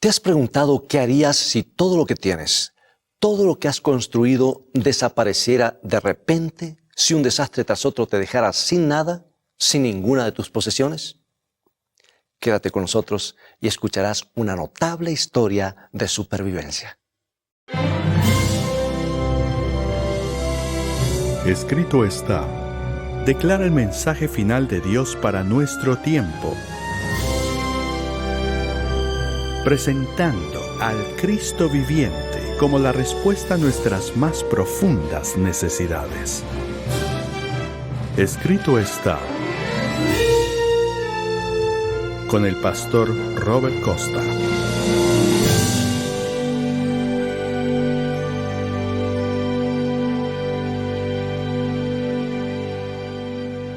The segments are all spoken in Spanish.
¿Te has preguntado qué harías si todo lo que tienes, todo lo que has construido desapareciera de repente, si un desastre tras otro te dejara sin nada, sin ninguna de tus posesiones? Quédate con nosotros y escucharás una notable historia de supervivencia. Escrito está: declara el mensaje final de Dios para nuestro tiempo, presentando al Cristo viviente como la respuesta a nuestras más profundas necesidades. Escrito está, con el pastor Robert Costa.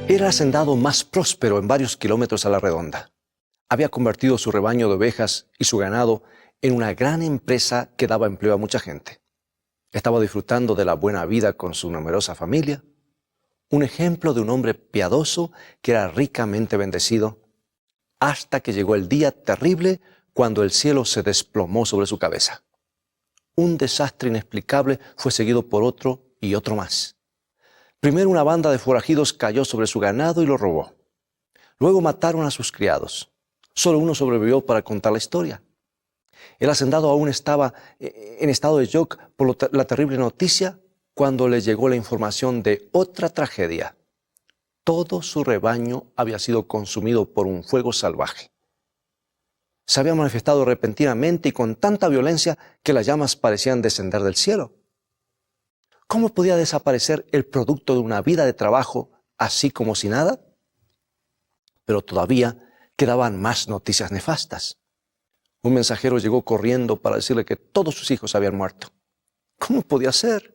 Era el hacendado más próspero en varios kilómetros a la redonda. Había convertido su rebaño de ovejas y su ganado en una gran empresa que daba empleo a mucha gente. Estaba disfrutando de la buena vida con su numerosa familia, un ejemplo de un hombre piadoso que era ricamente bendecido, hasta que llegó el día terrible cuando el cielo se desplomó sobre su cabeza. Un desastre inexplicable fue seguido por otro y otro más. Primero una banda de forajidos cayó sobre su ganado y lo robó. Luego mataron a sus criados. Solo uno sobrevivió para contar la historia. El hacendado aún estaba en estado de shock por la terrible noticia cuando le llegó la información de otra tragedia. Todo su rebaño había sido consumido por un fuego salvaje. Se había manifestado repentinamente y con tanta violencia que las llamas parecían descender del cielo. ¿Cómo podía desaparecer el producto de una vida de trabajo así como si nada? Pero todavía quedaban más noticias nefastas. Un mensajero llegó corriendo para decirle que todos sus hijos habían muerto. ¿Cómo podía ser?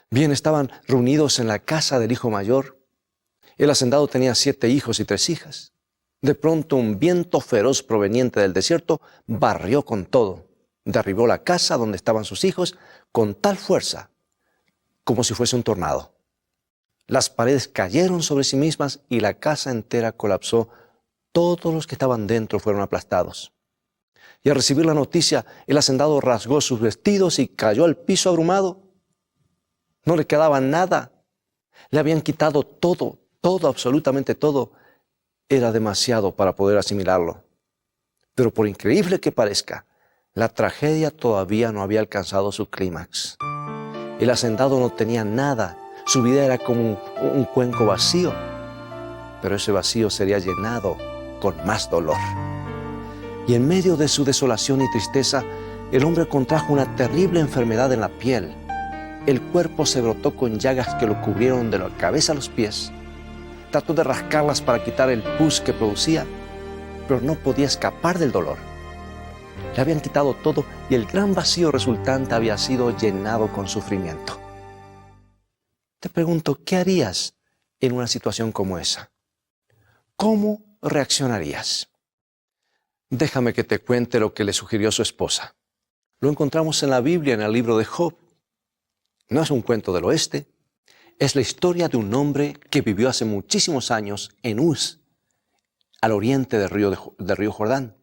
Bien, estaban reunidos en la casa del hijo mayor. El hacendado tenía 7 hijos y 3 hijas. De pronto un viento feroz proveniente del desierto barrió con todo. Derribó la casa donde estaban sus hijos con tal fuerza como si fuese un tornado. Las paredes cayeron sobre sí mismas y la casa entera colapsó. Todos los que estaban dentro fueron aplastados. Y al recibir la noticia, el hacendado rasgó sus vestidos y cayó al piso abrumado. No le quedaba nada. Le habían quitado todo, absolutamente todo. Era demasiado para poder asimilarlo. Pero por increíble que parezca, la tragedia todavía no había alcanzado su clímax. El hacendado no tenía nada. Su vida era como un cuenco vacío. Pero ese vacío sería llenado con más dolor. Y en medio de su desolación y tristeza, el hombre contrajo una terrible enfermedad en la piel. El cuerpo se brotó con llagas que lo cubrieron de la cabeza a los pies. Trató de rascarlas para quitar el pus que producía, pero no podía escapar del dolor. Le habían quitado todo y el gran vacío resultante había sido llenado con sufrimiento. Te pregunto, ¿qué harías en una situación como esa? ¿Cómo reaccionarías? Déjame que te cuente lo que le sugirió su esposa. Lo encontramos en la Biblia, en el libro de Job. No es un cuento del oeste, es la historia de un hombre que vivió hace muchísimos años en Uz, al oriente del río Jordán.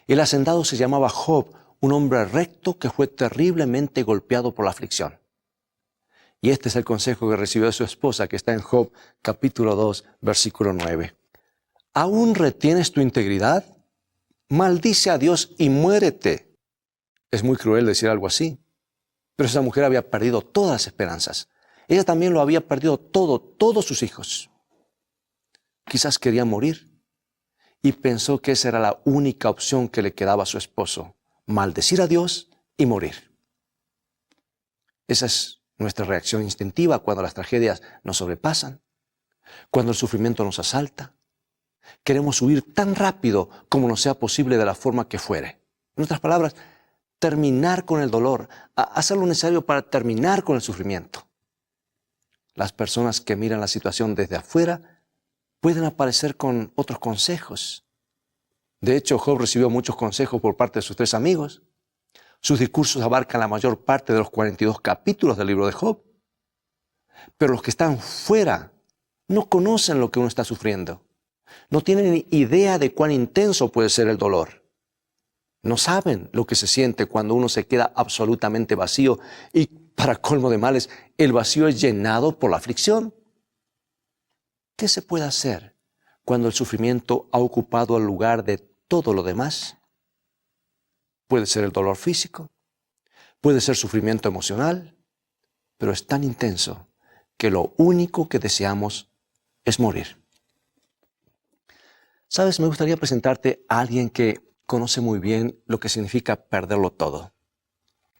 El hacendado se llamaba Job, un hombre recto que fue terriblemente golpeado por la aflicción. Y este es el consejo que recibió de su esposa, que está en Job capítulo 2, versículo 9. ¿Aún retienes tu integridad? Maldice a Dios y muérete. Es muy cruel decir algo así, pero esa mujer había perdido todas las esperanzas. Ella también lo había perdido todo, todos sus hijos. Quizás quería morir y pensó que esa era la única opción que le quedaba a su esposo, maldecir a Dios y morir. Esa es nuestra reacción instintiva cuando las tragedias nos sobrepasan, cuando el sufrimiento nos asalta. Queremos huir tan rápido como nos sea posible de la forma que fuere. En otras palabras, terminar con el dolor, hacer lo necesario para terminar con el sufrimiento. Las personas que miran la situación desde afuera pueden aparecer con otros consejos. De hecho, Job recibió muchos consejos por parte de sus 3 amigos. Sus discursos abarcan la mayor parte de los 42 capítulos del libro de Job. Pero los que están fuera no conocen lo que uno está sufriendo. No tienen ni idea de cuán intenso puede ser el dolor. No saben lo que se siente cuando uno se queda absolutamente vacío y, para colmo de males, el vacío es llenado por la aflicción. ¿Qué se puede hacer cuando el sufrimiento ha ocupado el lugar de todo lo demás? Puede ser el dolor físico, puede ser sufrimiento emocional, pero es tan intenso que lo único que deseamos es morir. ¿Sabes? Me gustaría presentarte a alguien que conoce muy bien lo que significa perderlo todo.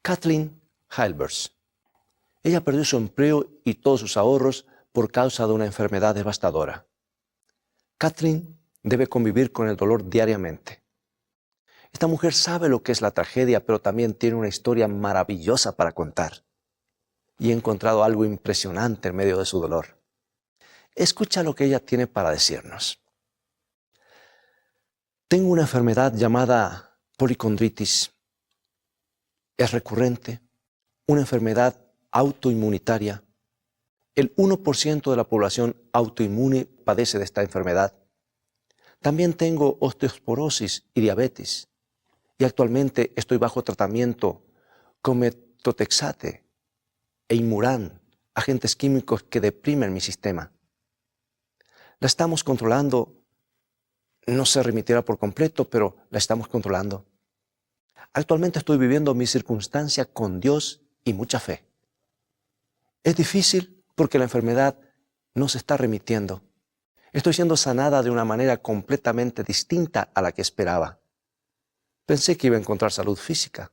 Kathleen Hilbers. Ella perdió su empleo y todos sus ahorros por causa de una enfermedad devastadora. Kathleen debe convivir con el dolor diariamente. Esta mujer sabe lo que es la tragedia, pero también tiene una historia maravillosa para contar. Y he encontrado algo impresionante en medio de su dolor. Escucha lo que ella tiene para decirnos. Tengo una enfermedad llamada policondritis. Es recurrente, una enfermedad autoinmunitaria. El 1% de la población autoinmune padece de esta enfermedad. También tengo osteoporosis y diabetes. Y actualmente estoy bajo tratamiento con metotrexate e Imuran, agentes químicos que deprimen mi sistema. La estamos controlando. No se remitirá por completo, pero la estamos controlando. Actualmente estoy viviendo mi circunstancia con Dios y mucha fe. Es difícil porque la enfermedad no se está remitiendo. Estoy siendo sanada de una manera completamente distinta a la que esperaba. Pensé que iba a encontrar salud física,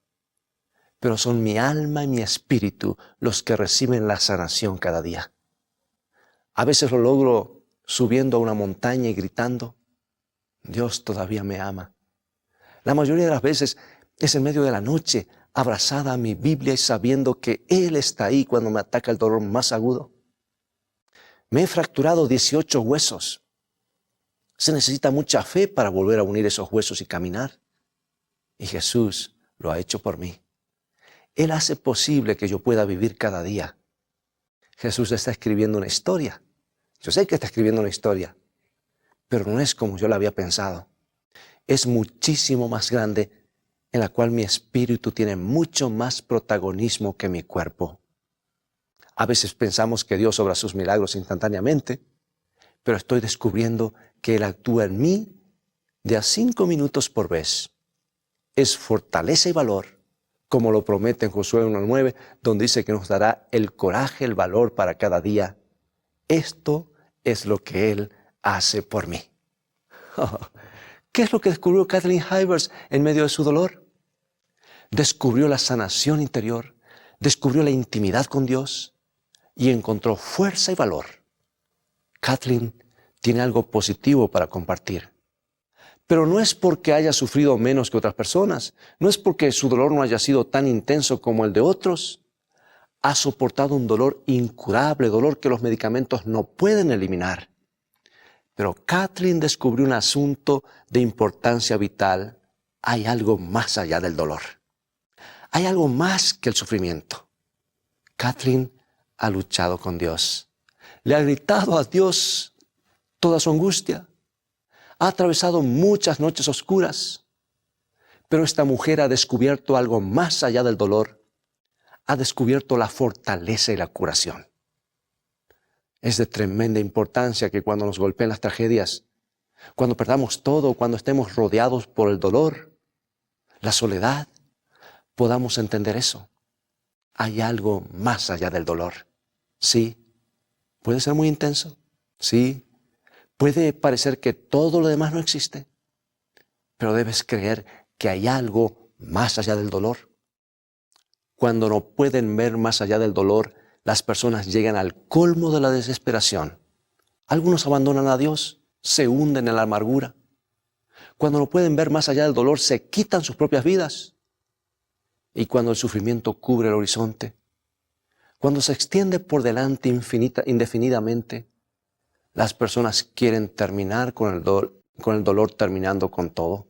pero son mi alma y mi espíritu los que reciben la sanación cada día. A veces lo logro subiendo a una montaña y gritando, Dios todavía me ama. La mayoría de las veces es en medio de la noche, abrazada a mi Biblia y sabiendo que Él está ahí cuando me ataca el dolor más agudo. Me he fracturado 18 huesos. Se necesita mucha fe para volver a unir esos huesos y caminar. Y Jesús lo ha hecho por mí. Él hace posible que yo pueda vivir cada día. Jesús está escribiendo una historia. Yo sé que está escribiendo una historia, pero no es como yo la había pensado. Es muchísimo más grande, en la cual mi espíritu tiene mucho más protagonismo que mi cuerpo. A veces pensamos que Dios obra sus milagros instantáneamente, pero estoy descubriendo que Él actúa en mí de a 5 minutos por vez. Es fortaleza y valor, como lo promete en Josué 1:9, donde dice que nos dará el coraje, el valor para cada día. Esto es lo que Él hace por mí. ¿Qué es lo que descubrió Kathleen Hilbers en medio de su dolor? Descubrió la sanación interior, descubrió la intimidad con Dios y encontró fuerza y valor. Kathleen tiene algo positivo para compartir. Pero no es porque haya sufrido menos que otras personas, no es porque su dolor no haya sido tan intenso como el de otros. Ha soportado un dolor incurable, dolor que los medicamentos no pueden eliminar. Pero Kathleen descubrió un asunto de importancia vital. Hay algo más allá del dolor. Hay algo más que el sufrimiento. Kathleen ha luchado con Dios. Le ha gritado a Dios toda su angustia. Ha atravesado muchas noches oscuras. Pero esta mujer ha descubierto algo más allá del dolor. Ha descubierto la fortaleza y la curación. Es de tremenda importancia que cuando nos golpeen las tragedias, cuando perdamos todo, cuando estemos rodeados por el dolor, la soledad, podamos entender eso. Hay algo más allá del dolor. Sí, puede ser muy intenso. Sí, puede parecer que todo lo demás no existe. Pero debes creer que hay algo más allá del dolor. Cuando no pueden ver más allá del dolor, las personas llegan al colmo de la desesperación. Algunos abandonan a Dios, se hunden en la amargura. Cuando no pueden ver más allá del dolor, se quitan sus propias vidas. Y cuando el sufrimiento cubre el horizonte, cuando se extiende por delante indefinidamente, las personas quieren terminar con el dolor terminando con todo.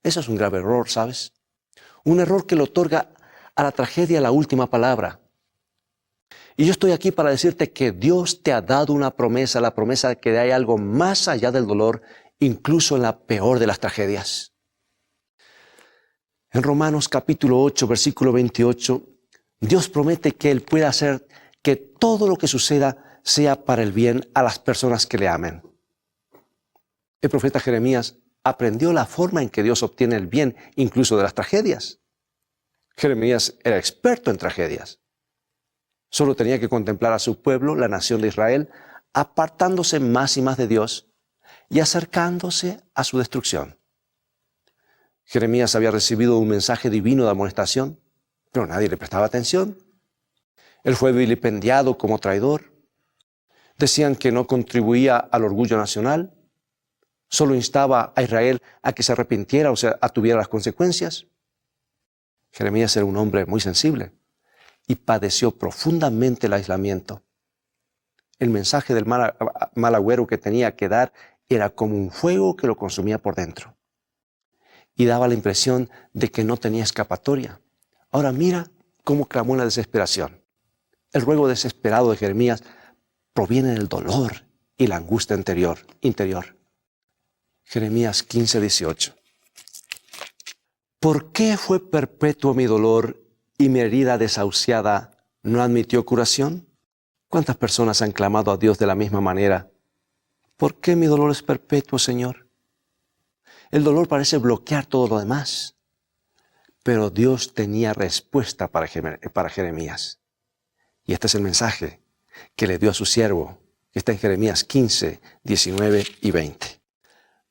Eso es un grave error, ¿sabes? Un error que le otorga a la tragedia la última palabra. Y yo estoy aquí para decirte que Dios te ha dado una promesa, la promesa de que hay algo más allá del dolor, incluso en la peor de las tragedias. En Romanos capítulo 8, versículo 28, Dios promete que Él puede hacer que todo lo que suceda sea para el bien a las personas que le amen. El profeta Jeremías aprendió la forma en que Dios obtiene el bien, incluso de las tragedias. Jeremías era experto en tragedias. Solo tenía que contemplar a su pueblo, la nación de Israel, apartándose más y más de Dios y acercándose a su destrucción. Jeremías había recibido un mensaje divino de amonestación, pero nadie le prestaba atención. Él fue vilipendiado como traidor. Decían que no contribuía al orgullo nacional. Solo instaba a Israel a que se arrepintiera o se atuviera las consecuencias. Jeremías era un hombre muy sensible y padeció profundamente el aislamiento. El mensaje del mal agüero que tenía que dar era como un fuego que lo consumía por dentro. Y daba la impresión de que no tenía escapatoria. Ahora mira cómo clamó en la desesperación. El ruego desesperado de Jeremías proviene del dolor y la angustia interior. Jeremías 15, 18. ¿Por qué fue perpetuo mi dolor y mi herida desahuciada no admitió curación? ¿Cuántas personas han clamado a Dios de la misma manera? ¿Por qué mi dolor es perpetuo, Señor? El dolor parece bloquear todo lo demás. Pero Dios tenía respuesta para Jeremías. Y este es el mensaje que le dio a su siervo, que está en Jeremías 15, 19 y 20.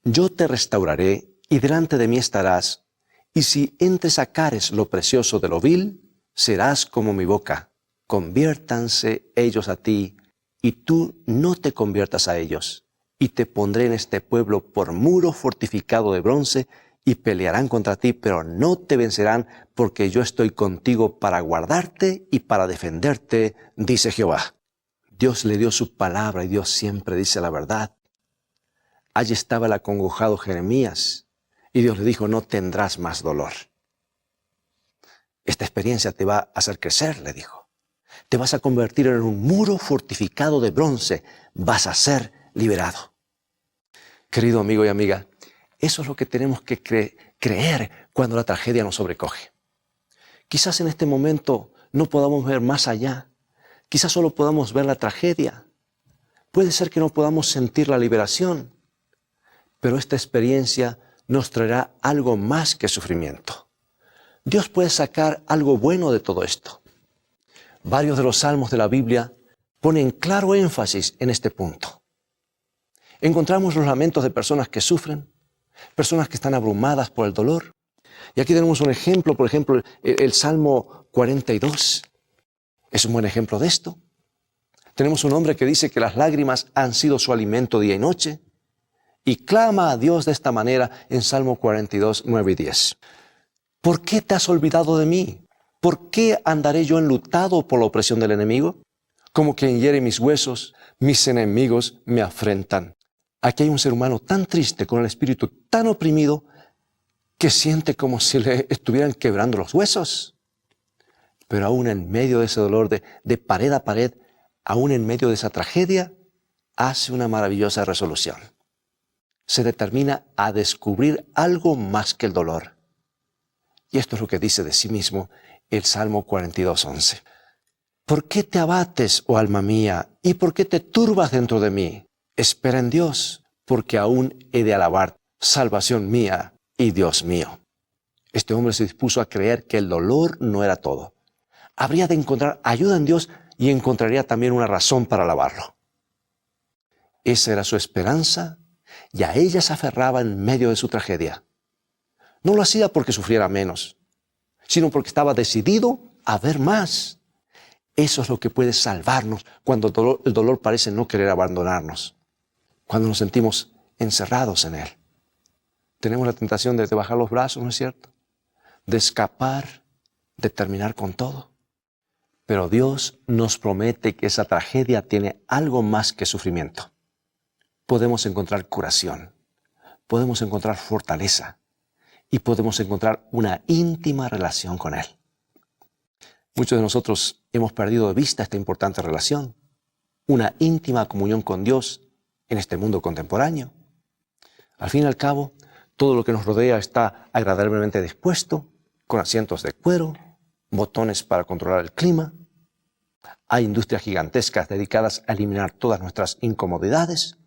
Yo te restauraré y delante de mí estarás, y si entresacares lo precioso de lo vil, serás como mi boca. Conviértanse ellos a ti, y tú no te conviertas a ellos. Y te pondré en este pueblo por muro fortificado de bronce, y pelearán contra ti, pero no te vencerán, porque yo estoy contigo para guardarte y para defenderte, dice Jehová. Dios le dio su palabra y Dios siempre dice la verdad. Allí estaba el acongojado Jeremías y Dios le dijo, no tendrás más dolor. Esta experiencia te va a hacer crecer, le dijo. Te vas a convertir en un muro fortificado de bronce. Vas a ser liberado. Querido amigo y amiga, eso es lo que tenemos que creer cuando la tragedia nos sobrecoge. Quizás en este momento no podamos ver más allá. Quizás solo podamos ver la tragedia. Puede ser que no podamos sentir la liberación. Pero esta experiencia nos traerá algo más que sufrimiento. Dios puede sacar algo bueno de todo esto. Varios de los salmos de la Biblia ponen claro énfasis en este punto. Encontramos los lamentos de personas que sufren, personas que están abrumadas por el dolor. Y aquí tenemos un ejemplo, por ejemplo, el Salmo 42. Es un buen ejemplo de esto. Tenemos un hombre que dice que las lágrimas han sido su alimento día y noche. Y clama a Dios de esta manera en Salmo 42, 9 y 10. ¿Por qué te has olvidado de mí? ¿Por qué andaré yo enlutado por la opresión del enemigo? Como quien hiere mis huesos, mis enemigos me afrentan. Aquí hay un ser humano tan triste, con el espíritu tan oprimido, que siente como si le estuvieran quebrando los huesos. Pero aún en medio de ese dolor de pared a pared, aún en medio de esa tragedia, hace una maravillosa resolución. Se determina a descubrir algo más que el dolor. Y esto es lo que dice de sí mismo el Salmo 42, 11. ¿Por qué te abates, oh alma mía, y por qué te turbas dentro de mí? Espera en Dios, porque aún he de alabar, salvación mía y Dios mío. Este hombre se dispuso a creer que el dolor no era todo. Habría de encontrar ayuda en Dios y encontraría también una razón para alabarlo. Esa era su esperanza y a ella se aferraba en medio de su tragedia. No lo hacía porque sufriera menos, sino porque estaba decidido a ver más. Eso es lo que puede salvarnos cuando el dolor parece no querer abandonarnos. Cuando nos sentimos encerrados en él. Tenemos la tentación de bajar los brazos, ¿no es cierto? De escapar, de terminar con todo. Pero Dios nos promete que esa tragedia tiene algo más que sufrimiento. Podemos encontrar curación, podemos encontrar fortaleza y podemos encontrar una íntima relación con Él. Muchos de nosotros hemos perdido de vista esta importante relación, una íntima comunión con Dios en este mundo contemporáneo. Al fin y al cabo, todo lo que nos rodea está agradablemente dispuesto, con asientos de cuero, botones para controlar el clima. Hay industrias gigantescas dedicadas a eliminar todas nuestras incomodidades.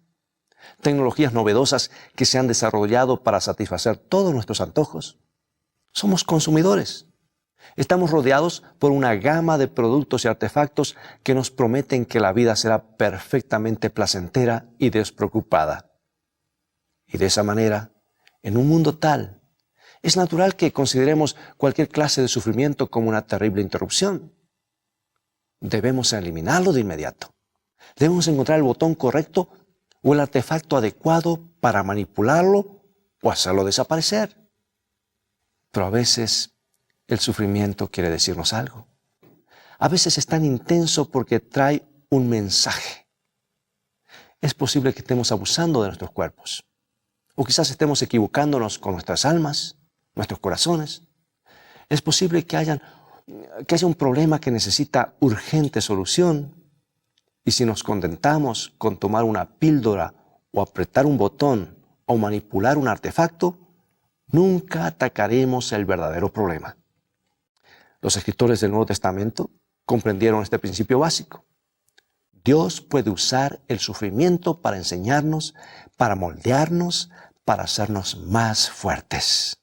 Tecnologías novedosas que se han desarrollado para satisfacer todos nuestros antojos. Somos consumidores. Estamos rodeados por una gama de productos y artefactos que nos prometen que la vida será perfectamente placentera y despreocupada. Y de esa manera, en un mundo tal, es natural que consideremos cualquier clase de sufrimiento como una terrible interrupción. Debemos eliminarlo de inmediato. Debemos encontrar el botón correcto o el artefacto adecuado para manipularlo o hacerlo desaparecer. Pero a veces el sufrimiento quiere decirnos algo. A veces es tan intenso porque trae un mensaje. Es posible que estemos abusando de nuestros cuerpos. O quizás estemos equivocándonos con nuestras almas, nuestros corazones. Es posible que haya un problema que necesita urgente solución. Y si nos contentamos con tomar una píldora o apretar un botón o manipular un artefacto, nunca atacaremos el verdadero problema. Los escritores del Nuevo Testamento comprendieron este principio básico. Dios puede usar el sufrimiento para enseñarnos, para moldearnos, para hacernos más fuertes.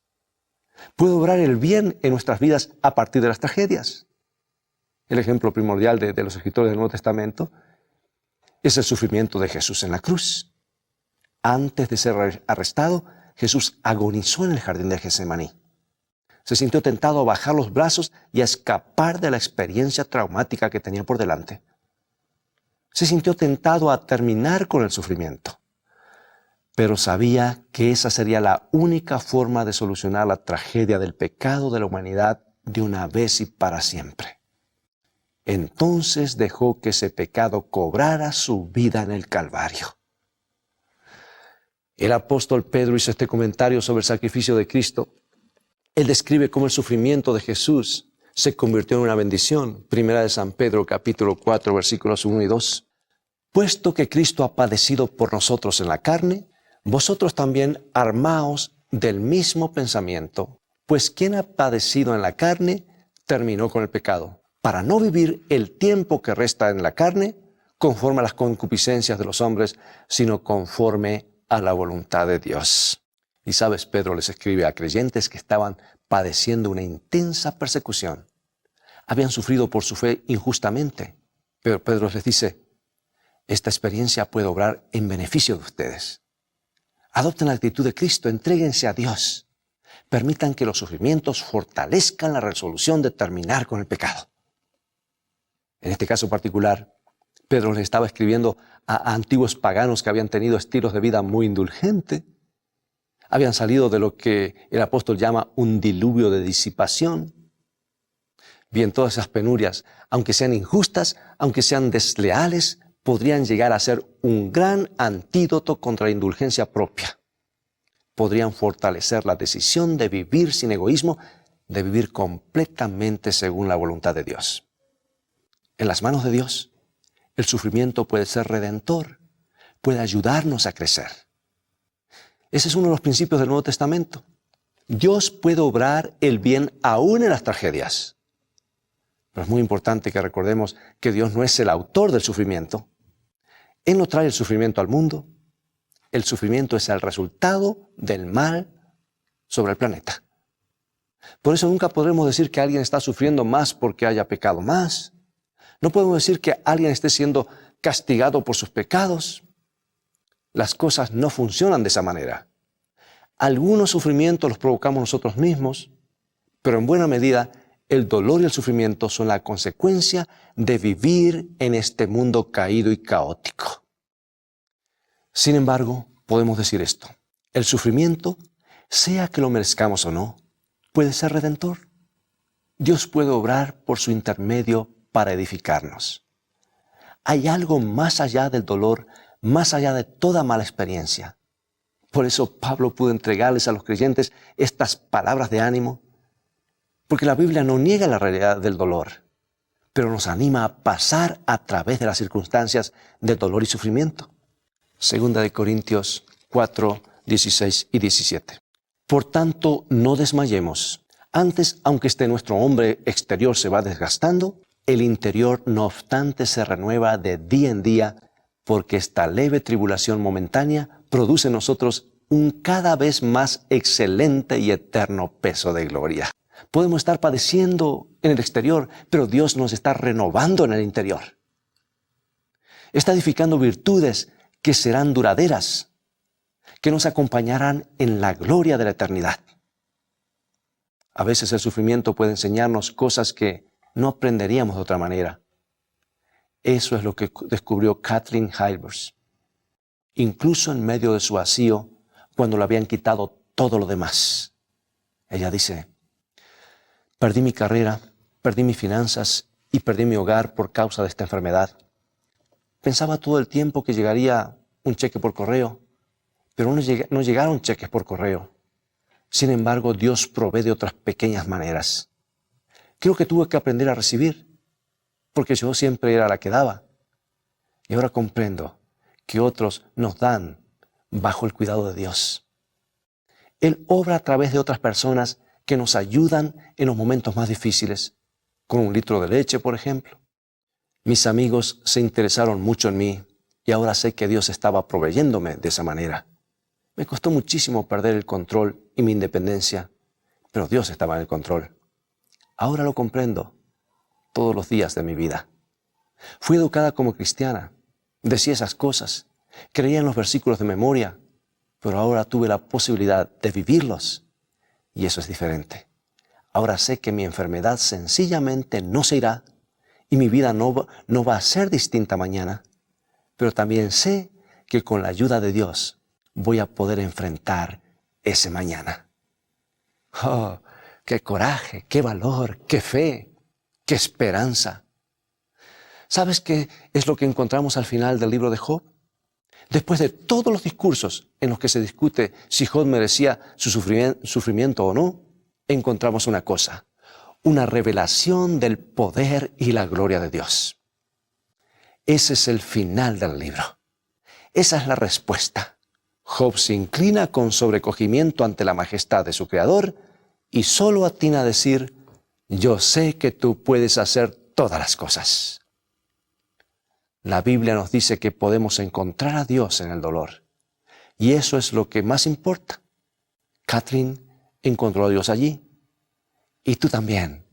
Puede obrar el bien en nuestras vidas a partir de las tragedias. El ejemplo primordial de los escritores del Nuevo Testamento es el sufrimiento de Jesús en la cruz. Antes de ser arrestado, Jesús agonizó en el jardín de Getsemaní. Se sintió tentado a bajar los brazos y a escapar de la experiencia traumática que tenía por delante. Se sintió tentado a terminar con el sufrimiento, pero sabía que esa sería la única forma de solucionar la tragedia del pecado de la humanidad de una vez y para siempre. Entonces dejó que ese pecado cobrara su vida en el Calvario. El apóstol Pedro hizo este comentario sobre el sacrificio de Cristo. Él describe cómo el sufrimiento de Jesús se convirtió en una bendición. Primera de San Pedro, capítulo 4, versículos 1 y 2. Puesto que Cristo ha padecido por nosotros en la carne, vosotros también armaos del mismo pensamiento. Pues quien ha padecido en la carne, terminó con el pecado, para no vivir el tiempo que resta en la carne, conforme a las concupiscencias de los hombres, sino conforme a la voluntad de Dios. Y sabes, Pedro les escribe a creyentes que estaban padeciendo una intensa persecución. Habían sufrido por su fe injustamente. Pero Pedro les dice, esta experiencia puede obrar en beneficio de ustedes. Adopten la actitud de Cristo, entréguense a Dios. Permitan que los sufrimientos fortalezcan la resolución de terminar con el pecado. En este caso particular, Pedro les estaba escribiendo a antiguos paganos que habían tenido estilos de vida muy indulgentes. Habían salido de lo que el apóstol llama un diluvio de disipación. Bien, todas esas penurias, aunque sean injustas, aunque sean desleales, podrían llegar a ser un gran antídoto contra la indulgencia propia. Podrían fortalecer la decisión de vivir sin egoísmo, de vivir completamente según la voluntad de Dios. En las manos de Dios, el sufrimiento puede ser redentor, puede ayudarnos a crecer. Ese es uno de los principios del Nuevo Testamento. Dios puede obrar el bien aún en las tragedias. Pero es muy importante que recordemos que Dios no es el autor del sufrimiento. Él no trae el sufrimiento al mundo. El sufrimiento es el resultado del mal sobre el planeta. Por eso nunca podremos decir que alguien está sufriendo más porque haya pecado más. No podemos decir que alguien esté siendo castigado por sus pecados. Las cosas no funcionan de esa manera. Algunos sufrimientos los provocamos nosotros mismos, pero en buena medida el dolor y el sufrimiento son la consecuencia de vivir en este mundo caído y caótico. Sin embargo, podemos decir esto: el sufrimiento, sea que lo merezcamos o no, puede ser redentor. Dios puede obrar por su intermedio para edificarnos. Hay algo más allá del dolor, más allá de toda mala experiencia. Por eso Pablo pudo entregarles a los creyentes estas palabras de ánimo, porque la Biblia no niega la realidad del dolor, pero nos anima a pasar a través de las circunstancias de dolor y sufrimiento. Segunda de Corintios 4, 16 y 17. Por tanto, no desmayemos. Antes, aunque nuestro hombre exterior se va desgastando, el interior, no obstante, se renueva de día en día, porque esta leve tribulación momentánea produce en nosotros un cada vez más excelente y eterno peso de gloria. Podemos estar padeciendo en el exterior, pero Dios nos está renovando en el interior. Está edificando virtudes que serán duraderas, que nos acompañarán en la gloria de la eternidad. A veces el sufrimiento puede enseñarnos cosas que no aprenderíamos de otra manera. Eso es lo que descubrió Kathleen Hilbers. Incluso en medio de su vacío, cuando le habían quitado todo lo demás. Ella dice: perdí mi carrera, perdí mis finanzas y perdí mi hogar por causa de esta enfermedad. Pensaba todo el tiempo que llegaría un cheque por correo, pero no llegaron cheques por correo. Sin embargo, Dios provee de otras pequeñas maneras. Creo que tuve que aprender a recibir, porque yo siempre era la que daba. Y ahora comprendo que otros nos dan bajo el cuidado de Dios. Él obra a través de otras personas que nos ayudan en los momentos más difíciles, con un litro de leche, por ejemplo. Mis amigos se interesaron mucho en mí y ahora sé que Dios estaba proveyéndome de esa manera. Me costó muchísimo perder el control y mi independencia, pero Dios estaba en el control. Ahora lo comprendo todos los días de mi vida. Fui educada como cristiana, decía esas cosas, creía en los versículos de memoria, pero ahora tuve la posibilidad de vivirlos y eso es diferente. Ahora sé que mi enfermedad sencillamente no se irá y mi vida no va a ser distinta mañana, pero también sé que con la ayuda de Dios voy a poder enfrentar ese mañana. ¡Oh, qué coraje, qué valor, qué fe, qué esperanza! ¿Sabes qué es lo que encontramos al final del libro de Job? Después de todos los discursos en los que se discute si Job merecía su sufrimiento o no, encontramos una cosa: una revelación del poder y la gloria de Dios. Ese es el final del libro. Esa es la respuesta. Job se inclina con sobrecogimiento ante la majestad de su Creador y solo atina a decir: yo sé que tú puedes hacer todas las cosas. La Biblia nos dice que podemos encontrar a Dios en el dolor. Y eso es lo que más importa. Kathleen encontró a Dios allí. Y tú también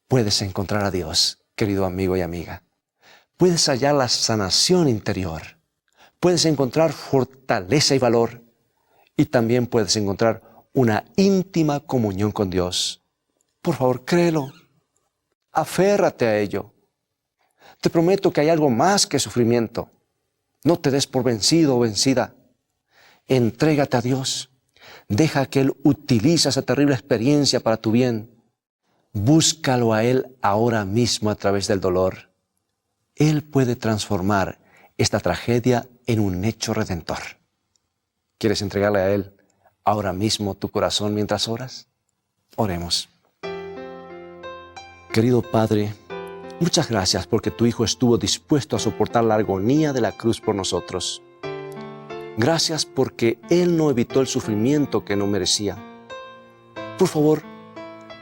puedes encontrar a Dios, querido amigo y amiga. Puedes hallar la sanación interior. Puedes encontrar fortaleza y valor. Y también puedes encontrar una íntima comunión con Dios. Por favor, créelo. Aférrate a ello. Te prometo que hay algo más que sufrimiento. No te des por vencido o vencida. Entrégate a Dios. Deja que Él utilice esa terrible experiencia para tu bien. Búscalo a Él ahora mismo a través del dolor. Él puede transformar esta tragedia en un hecho redentor. ¿Quieres entregarle a Él ahora mismo tu corazón mientras oras? Oremos. Querido Padre, muchas gracias porque tu Hijo estuvo dispuesto a soportar la agonía de la cruz por nosotros. Gracias porque Él no evitó el sufrimiento que no merecía. Por favor,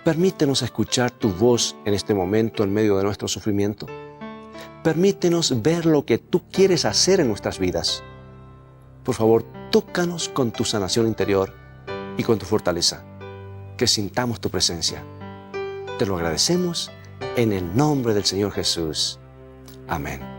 permítenos escuchar tu voz en este momento en medio de nuestro sufrimiento. Permítenos ver lo que tú quieres hacer en nuestras vidas. Por favor, tócanos con tu sanación interior y con tu fortaleza. Que sintamos tu presencia. Te lo agradecemos en el nombre del Señor Jesús. Amén.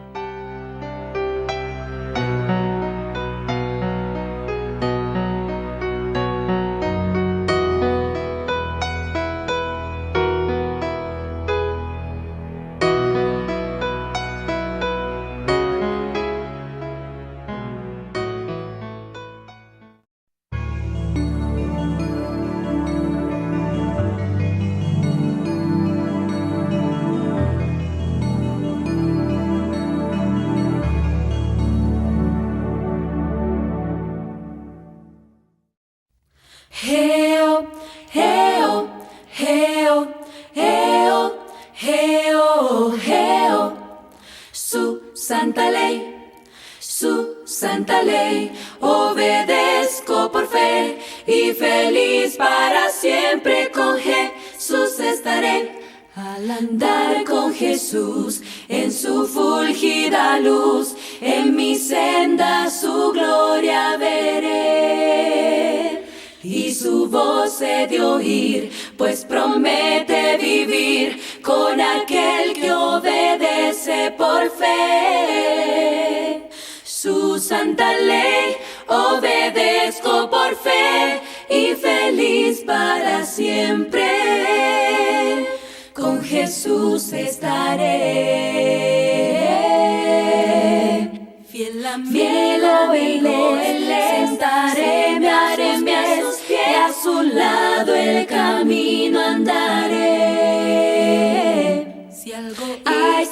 Hail, hail, hail, hail, hail, hail. Su santa ley, obedezco por fe y feliz para siempre con Jesús. Al andar con Jesús en su fulgida luz, en mi senda su gloria veré. Y su voz he de oír, pues promete vivir con aquel que obedece por fe. Su santa ley obedezco por fe y feliz para siempre. Con Jesús estaré. Fiel amigo, Él sentaré, me haré a sus pies, y a su lado el camino andaré. Si algo hay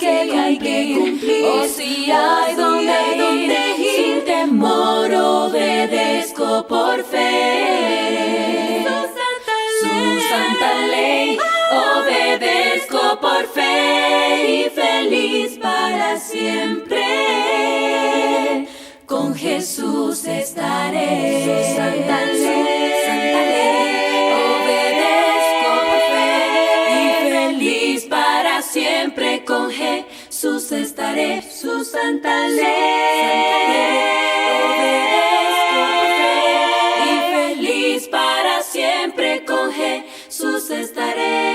que cumplir, o si hay donde ir, sin temor obedezco por fe. Su santa ley obedezco por fe y feliz para siempre. Con Jesús estaré. Su santa ley obedezco por fe y feliz para siempre. Con Jesús estaré. Su santa ley obedezco por fe y feliz para siempre. Con Jesús estaré.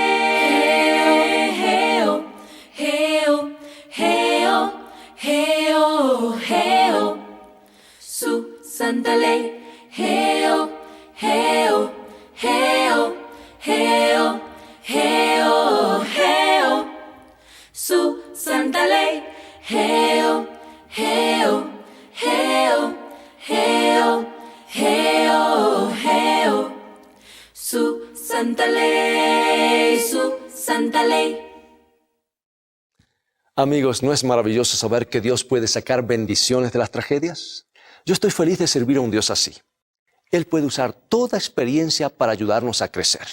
Geo, geo, geo, geo, geo. Su santa ley. Geo, geo, geo, geo, geo, geo. Su santa ley. Geo, geo, geo, geo, geo, geo. Su santa ley, su santa ley. Amigos, ¿no es maravilloso saber que Dios puede sacar bendiciones de las tragedias? Yo estoy feliz de servir a un Dios así. Él puede usar toda experiencia para ayudarnos a crecer.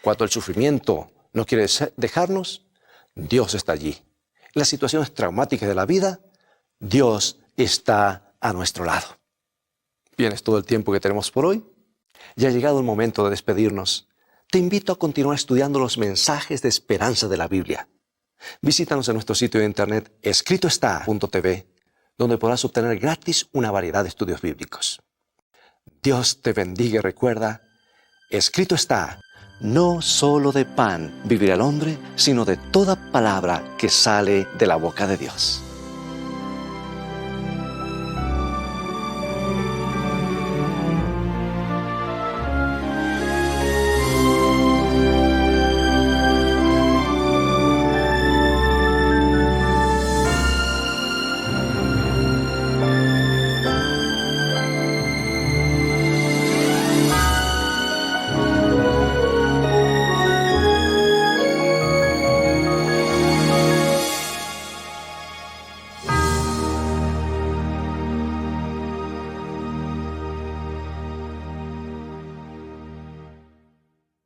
Cuando el sufrimiento no quiere dejarnos, Dios está allí. En las situaciones traumáticas de la vida, Dios está a nuestro lado. Bien, es todo el tiempo que tenemos por hoy. Ya ha llegado el momento de despedirnos. Te invito a continuar estudiando los mensajes de esperanza de la Biblia. Visítanos en nuestro sitio de internet escritoestá.tv, donde podrás obtener gratis una variedad de estudios bíblicos. Dios te bendiga y recuerda, escrito está, no solo de pan vivirá el hombre, sino de toda palabra que sale de la boca de Dios.